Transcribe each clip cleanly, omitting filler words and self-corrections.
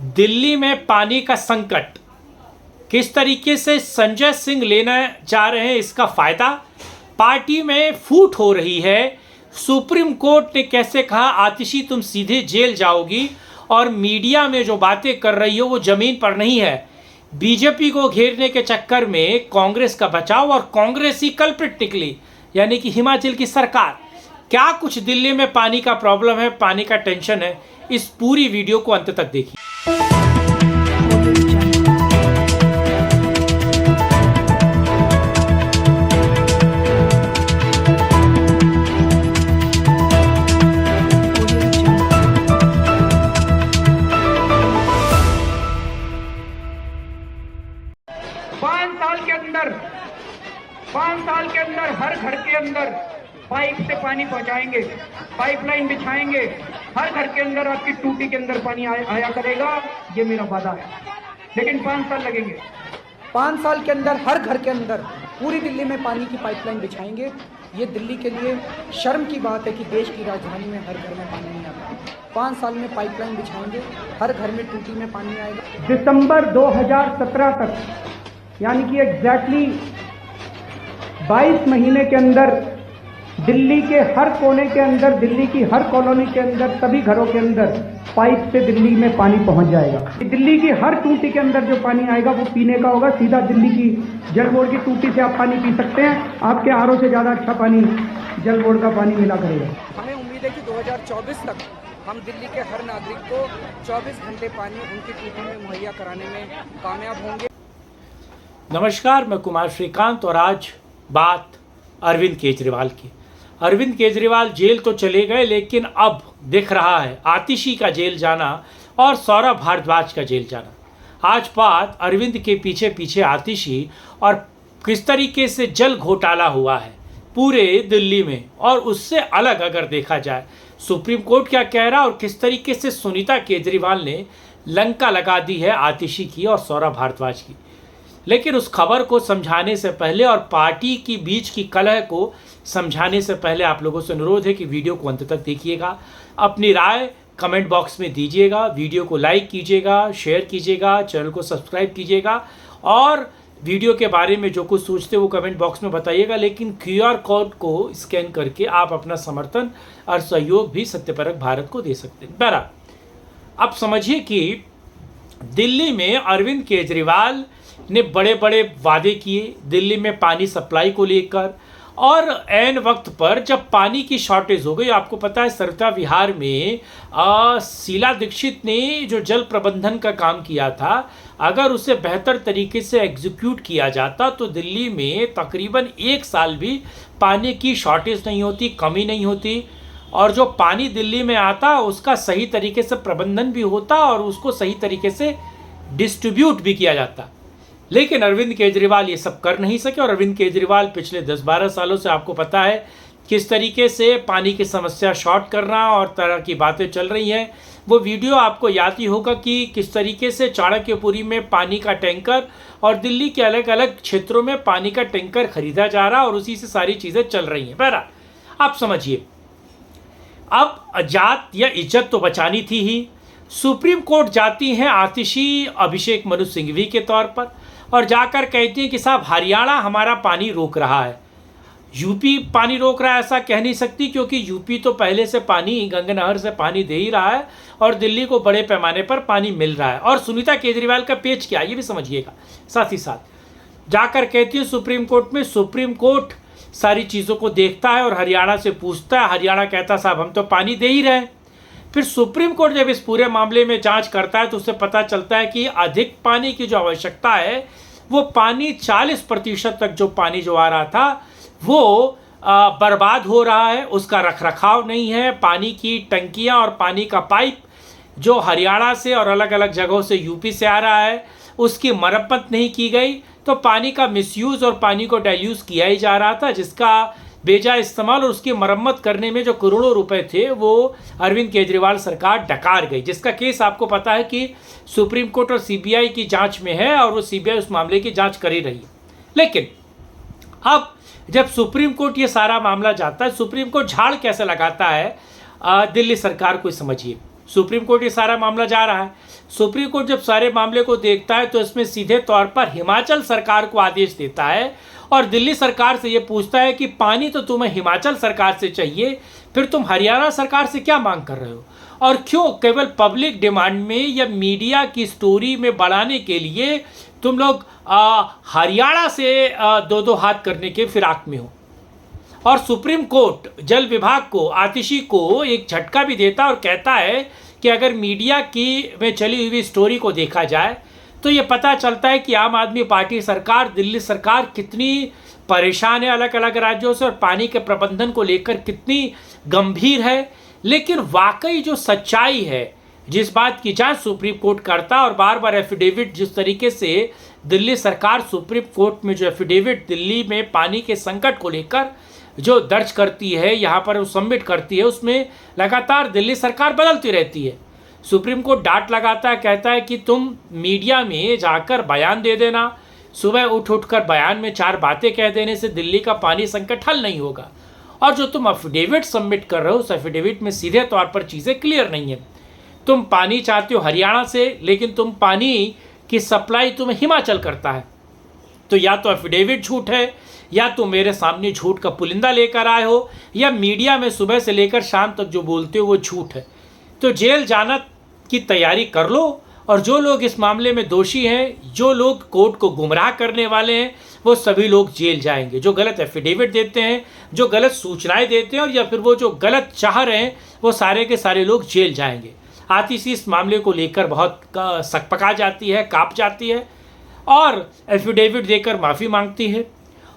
दिल्ली में पानी का संकट किस तरीके से संजय सिंह लेना चाह रहे हैं, इसका फायदा पार्टी में फूट हो रही है। सुप्रीम कोर्ट ने कैसे कहा आतिशी तुम सीधे जेल जाओगी, और मीडिया में जो बातें कर रही हो वो जमीन पर नहीं है। बीजेपी को घेरने के चक्कर में कांग्रेस का बचाव और कांग्रेस ही कल्प्रिट निकली, यानी कि हिमाचल की सरकार। क्या कुछ दिल्ली में पानी का प्रॉब्लम है, पानी का टेंशन है, इस पूरी वीडियो को अंत तक देखिए। पाँच साल के अंदर हर घर के अंदर पाइप से पानी पहुंचाएंगे, पाइपलाइन बिछाएंगे, हर घर के अंदर आपकी टूटी के अंदर पानी आया करेगा, ये मेरा वादा है। लेकिन 5 साल लगेंगे। 5 साल के अंदर हर घर के अंदर पूरी दिल्ली में पानी की पाइपलाइन बिछाएंगे। ये दिल्ली के लिए शर्म की बात है कि देश की राजधानी में हर घर में पानी नहीं आता। 5 साल में पाइपलाइन बिछाएंगे, हर घर में टूटी में पानी आएगा। दिसंबर 2017 तक, यानी कि एग्जैक्टली 22 महीने के अंदर दिल्ली के हर कोने के अंदर, दिल्ली की हर कॉलोनी के अंदर, सभी घरों के अंदर पाइप से दिल्ली में पानी पहुंच जाएगा। दिल्ली की हर टूटी के अंदर जो पानी आएगा वो पीने का होगा। सीधा दिल्ली की जल बोर्ड की टूटी से आप पानी पी सकते हैं। आपके आरओ से ज़्यादा अच्छा पानी जल बोर्ड का पानी मिला करेगा। हमें उम्मीद है कि 2024 तक हम दिल्ली के हर नागरिक को 24 घंटे पानी उनकी टूटी में मुहैया कराने में कामयाब होंगे। नमस्कार, मैं कुमार श्रीकांत और आज बात अरविंद केजरीवाल की। अरविंद केजरीवाल जेल तो चले गए, लेकिन अब दिख रहा है आतिशी का जेल जाना और सौरभ भारद्वाज का जेल जाना। आज बात अरविंद के पीछे पीछे आतिशी और किस तरीके से जल घोटाला हुआ है पूरे दिल्ली में, और उससे अलग अगर देखा जाए सुप्रीम कोर्ट क्या कह रहा है और किस तरीके से सुनीता केजरीवाल ने लंका लगा दी है आतिशी की और सौरभ भारद्वाज की। लेकिन उस खबर को समझाने से पहले और पार्टी की बीच की कलह को समझाने से पहले आप लोगों से अनुरोध है कि वीडियो को अंत तक देखिएगा, अपनी राय कमेंट बॉक्स में दीजिएगा, वीडियो को लाइक कीजिएगा, शेयर कीजिएगा, चैनल को सब्सक्राइब कीजिएगा और वीडियो के बारे में जो कुछ सोचते वो कमेंट बॉक्स में बताइएगा। लेकिन QR कोड को स्कैन करके आप अपना समर्थन और सहयोग भी सत्यपरक भारत को दे सकते हैं। बहरहाल अब समझिए कि दिल्ली में अरविंद केजरीवाल ने बड़े बड़े वादे किए दिल्ली में पानी सप्लाई को लेकर, और ऐन वक्त पर जब पानी की शॉर्टेज हो गई, आपको पता है सरिता विहार में शीला दीक्षित ने जो जल प्रबंधन का काम किया था, अगर उसे बेहतर तरीके से एग्जीक्यूट किया जाता तो दिल्ली में तकरीबन 1 साल भी पानी की शॉर्टेज नहीं होती, कमी नहीं होती, और जो पानी दिल्ली में आता उसका सही तरीके से प्रबंधन भी होता और उसको सही तरीके से डिस्ट्रीब्यूट भी किया जाता। लेकिन अरविंद केजरीवाल ये सब कर नहीं सके, और अरविंद केजरीवाल पिछले 10-12 सालों से आपको पता है किस तरीके से पानी की समस्या शॉर्ट करना और तरह की बातें चल रही हैं। वो वीडियो आपको याद ही होगा कि किस तरीके से चाणक्यपुरी में पानी का टैंकर और दिल्ली के अलग अलग क्षेत्रों में पानी का टैंकर खरीदा जा रहा और उसी से सारी चीज़ें चल रही हैं। बहरहाल आप समझिए, अब जात या इज्जत तो बचानी थी ही। सुप्रीम कोर्ट जाती हैं आतिशी अभिषेक मनु सिंघवी के तौर पर और जाकर कहती हैं कि साहब हरियाणा हमारा पानी रोक रहा है, यूपी पानी रोक रहा है। ऐसा कह नहीं सकती, क्योंकि यूपी तो पहले से पानी गंगा नहर से पानी दे ही रहा है और दिल्ली को बड़े पैमाने पर पानी मिल रहा है। और सुनीता केजरीवाल का पेच क्या, ये भी समझिएगा। साथ ही साथ जाकर कहती है सुप्रीम कोर्ट में, सुप्रीम कोर्ट सारी चीज़ों को देखता है और हरियाणा से पूछता है, हरियाणा कहता साहब हम तो पानी दे ही रहे हैं। फिर सुप्रीम कोर्ट जब इस पूरे मामले में जांच करता है तो उससे पता चलता है कि अधिक पानी की जो आवश्यकता है वो पानी 40% तक जो पानी जो आ रहा था वो बर्बाद हो रहा है, उसका रखरखाव नहीं है। पानी की टंकियां और पानी का पाइप जो हरियाणा से और अलग अलग जगहों से यूपी से आ रहा है उसकी मरम्मत नहीं की गई, तो पानी का मिसयूज़ और पानी को डाइल्यूज किया ही जा रहा था, जिसका बेजा इस्तेमाल और उसकी मरम्मत करने में जो करोड़ों रुपए थे वो अरविंद केजरीवाल सरकार डकार गई, जिसका केस आपको पता है कि सुप्रीम कोर्ट और सीबीआई की जांच में है और वो सीबीआई उस मामले की जांच कर ही रही है। लेकिन अब जब सुप्रीम कोर्ट ये सारा मामला जाता है, सुप्रीम कोर्ट झाड़ कैसे लगाता है दिल्ली सरकार को समझिए। सुप्रीम कोर्ट ये सारा मामला जा रहा है। सुप्रीम कोर्ट जब सारे मामले को देखता है तो इसमें सीधे तौर पर हिमाचल सरकार को आदेश देता है और दिल्ली सरकार से ये पूछता है कि पानी तो तुम्हें हिमाचल सरकार से चाहिए, फिर तुम हरियाणा सरकार से क्या मांग कर रहे हो, और क्यों केवल पब्लिक डिमांड में या मीडिया की स्टोरी में बढ़ाने के लिए तुम लोग हरियाणा से दो दो हाथ करने के फिराक में हो। और सुप्रीम कोर्ट जल विभाग को, आतिशी को एक झटका भी देता और कहता है कि अगर मीडिया की में चली हुई स्टोरी को देखा जाए तो ये पता चलता है कि आम आदमी पार्टी सरकार, दिल्ली सरकार कितनी परेशान है अलग अलग राज्यों से और पानी के प्रबंधन को लेकर कितनी गंभीर है। लेकिन वाकई जो सच्चाई है, जिस बात की जांच सुप्रीम कोर्ट करता और बार बार एफिडेविट, जिस तरीके से दिल्ली सरकार सुप्रीम कोर्ट में जो एफिडेविट दिल्ली में पानी के संकट को लेकर जो दर्ज करती है, यहाँ पर वो सबमिट करती है, उसमें लगातार दिल्ली सरकार बदलती रहती है। सुप्रीम कोर्ट डांट लगाता है, कहता है कि तुम मीडिया में जाकर बयान दे देना, सुबह उठ कर बयान में 4 बातें कह देने से दिल्ली का पानी संकट हल नहीं होगा। और जो तुम एफिडेविट सबमिट कर रहे हो उस एफिडेविट में सीधे तौर पर चीज़ें क्लियर नहीं है। तुम पानी चाहते हो हरियाणा से, लेकिन तुम पानी की सप्लाई तुम्हें हिमाचल करता है। तो या तो एफिडेविट झूठ है, या तो मेरे सामने झूठ का पुलिंदा लेकर आए हो, या मीडिया में सुबह से लेकर शाम तक जो बोलते हो वो झूठ है। तो जेल जाना की तैयारी कर लो, और जो लोग इस मामले में दोषी हैं, जो लोग कोर्ट को गुमराह करने वाले हैं, वो सभी लोग जेल जाएंगे। जो गलत एफिडेविट देते हैं, जो गलत सूचनाएं देते हैं, और या फिर वो जो गलत चाह रहे हैं, वो सारे के सारे लोग जेल जाएंगे। आतिशी इस मामले को लेकर बहुत सकपका जाती है, काँप जाती है और एफिडेविट देकर माफ़ी मांगती है।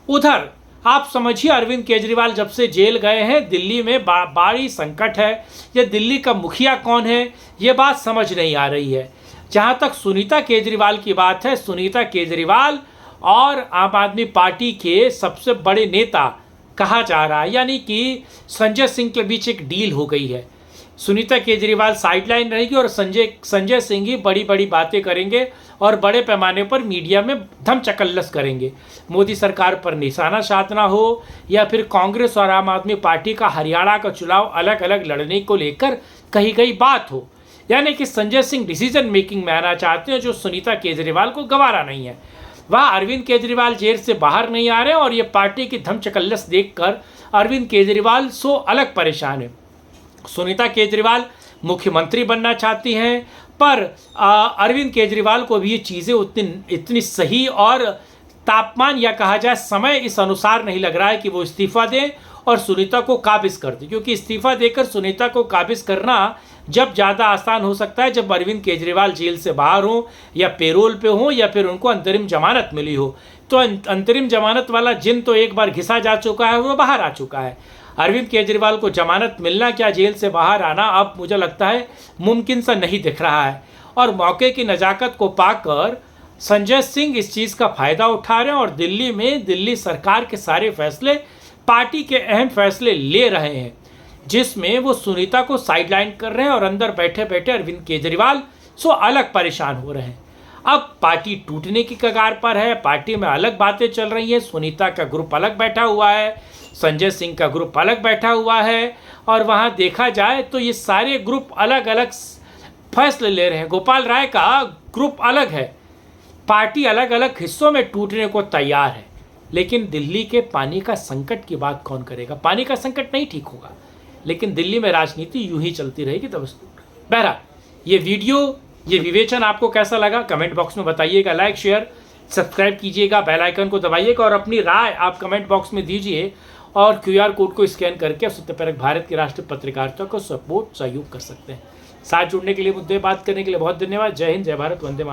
उधर आप समझिए, अरविंद केजरीवाल जब से जेल गए हैं, दिल्ली में भारी संकट है। ये दिल्ली का मुखिया कौन है, ये बात समझ नहीं आ रही है। जहाँ तक सुनीता केजरीवाल की बात है, सुनीता केजरीवाल और आम आदमी पार्टी के सबसे बड़े नेता कहा जा रहा है, यानी कि संजय सिंह के बीच एक डील हो गई है। सुनीता केजरीवाल साइडलाइन रहेगी और संजय सिंह ही बड़ी बड़ी बातें करेंगे और बड़े पैमाने पर मीडिया में धम चकल्लस करेंगे। मोदी सरकार पर निशाना साधना हो, या फिर कांग्रेस और आम आदमी पार्टी का हरियाणा का चुनाव अलग अलग लड़ने को लेकर कही गई बात हो, यानी कि संजय सिंह डिसीजन मेकिंग में आना चाहते हैं, जो सुनीता केजरीवाल को गवारा नहीं है। वह अरविंद केजरीवाल जेल से बाहर नहीं आ रहे और ये पार्टी की धम चकल्लस देखकर अरविंद केजरीवाल सो अलग परेशान है। सुनीता केजरीवाल मुख्यमंत्री बनना चाहती हैं, पर अरविंद केजरीवाल को भी ये चीज़ें इतनी सही और तापमान या कहा जाए समय इस अनुसार नहीं लग रहा है कि वो इस्तीफा दें और सुनीता को काबिज कर दें, क्योंकि इस्तीफा देकर सुनीता को काबिज करना जब ज़्यादा आसान हो सकता है जब अरविंद केजरीवाल जेल से बाहर हों या पेरोल पे हों या फिर उनको अंतरिम जमानत मिली हो। तो अंतरिम जमानत वाला जिन तो एक बार घिसा जा चुका है, वो बाहर आ चुका है। अरविंद केजरीवाल को जमानत मिलना, क्या जेल से बाहर आना, अब मुझे लगता है मुमकिन सा नहीं दिख रहा है। और मौके की नज़ाकत को पाकर संजय सिंह इस चीज़ का फ़ायदा उठा रहे हैं और दिल्ली में दिल्ली सरकार के सारे फैसले, पार्टी के अहम फैसले ले रहे हैं, जिसमें वो सुनीता को साइडलाइन कर रहे हैं और अंदर बैठे बैठे अरविंद केजरीवाल सो अलग परेशान हो रहे हैं। अब पार्टी टूटने की कगार पर है, पार्टी में अलग बातें चल रही हैं। सुनीता का ग्रुप अलग बैठा हुआ है, संजय सिंह का ग्रुप अलग बैठा हुआ है, और वहाँ देखा जाए तो ये सारे ग्रुप अलग अलग फैसले ले रहे हैं। गोपाल राय का ग्रुप अलग है, पार्टी अलग अलग हिस्सों में टूटने को तैयार है। लेकिन दिल्ली के पानी का संकट की बात कौन करेगा? पानी का संकट नहीं ठीक होगा, लेकिन दिल्ली में राजनीति यूं ही चलती रहेगी। तब बहरहाल ये वीडियो, ये विवेचन आपको कैसा लगा कमेंट बॉक्स में बताइएगा। लाइक शेयर सब्सक्राइब कीजिएगा, बेल आइकन को दबाइएगा और अपनी राय आप कमेंट बॉक्स में दीजिए। और QR कोड को स्कैन करके सत्यपरक भारत की राष्ट्रीय पत्रकारिता को सहयोग कर सकते हैं। साथ जुड़ने के लिए, मुद्दे बात करने के लिए बहुत धन्यवाद। जय हिंद, जय भारत, वंदे मातरम।